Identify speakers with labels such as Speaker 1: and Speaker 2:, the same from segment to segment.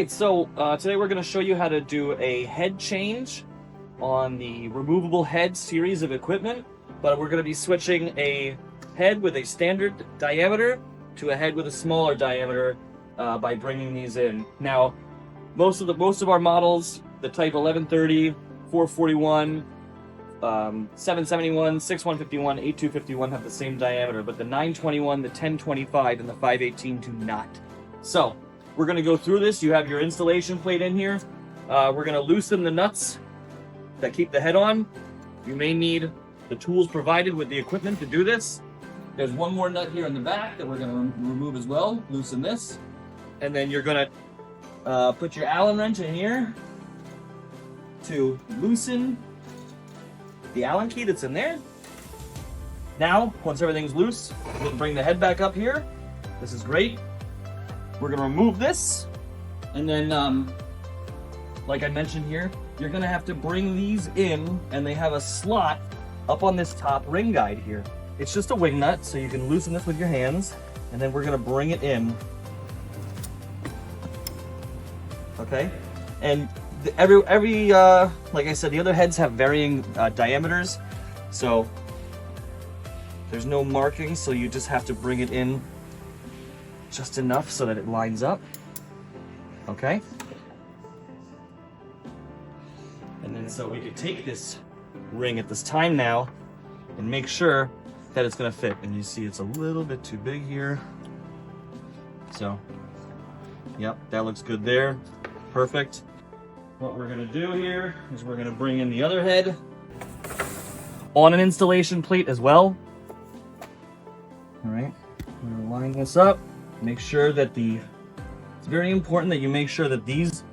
Speaker 1: Alright, so today we're going to show you how to do a head change on the removable head series of equipment, but we're going to be switching a head with a standard diameter to a head with a smaller diameter by bringing these in. Now, most of our models, the Type 1130, 441, 771, 6151, 8251 have the same diameter, but the 921, the 1025, and the 518 do not. So, we're going to go through this. You have your installation plate in here. We're going to loosen the nuts that keep the head on. You may need the tools provided with the equipment to do this. There's one more nut here in the back that we're going to remove as well. Loosen this. And then you're going to put your Allen wrench in here to loosen the Allen key that's in there. Now, once everything's loose, we'll bring the head back up here. This is great. We're going to remove this, and then, like I mentioned here, you're going to have to bring these in, and they have a slot up on this top ring guide here. It's just a wing nut, so you can loosen this with your hands, and then we're going to bring it in. Okay? And like I said, the other heads have varying diameters, so there's no marking, so you just have to bring it in just enough so that it lines up. Okay? And then so we could take this ring at this time now and make sure that it's going to fit. And you see it's a little bit too big here. So, yep, that looks good there. Perfect. What we're going to do here is we're going to bring in the other head on an installation plate as well. All right, we're going to line this up. Make sure that it's very important that you make sure that these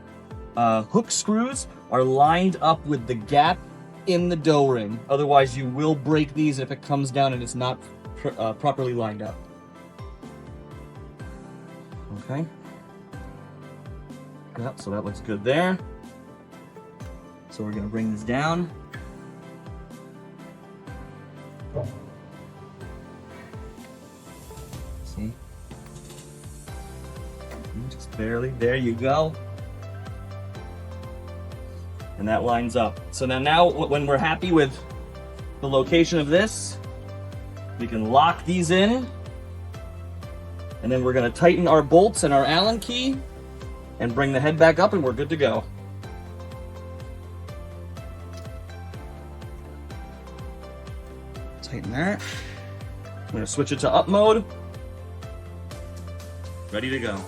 Speaker 1: hook screws are lined up with the gap in the dough ring. Otherwise, you will break these if it comes down and it's not properly lined up. Okay. Yep, so that looks good there. So we're going to bring this down. See? Just barely. There you go. And that lines up. So now when we're happy with the location of this, we can lock these in. And then we're going to tighten our bolts and our Allen key and bring the head back up, and we're good to go. Tighten that. I'm going to switch it to up mode. Ready to go.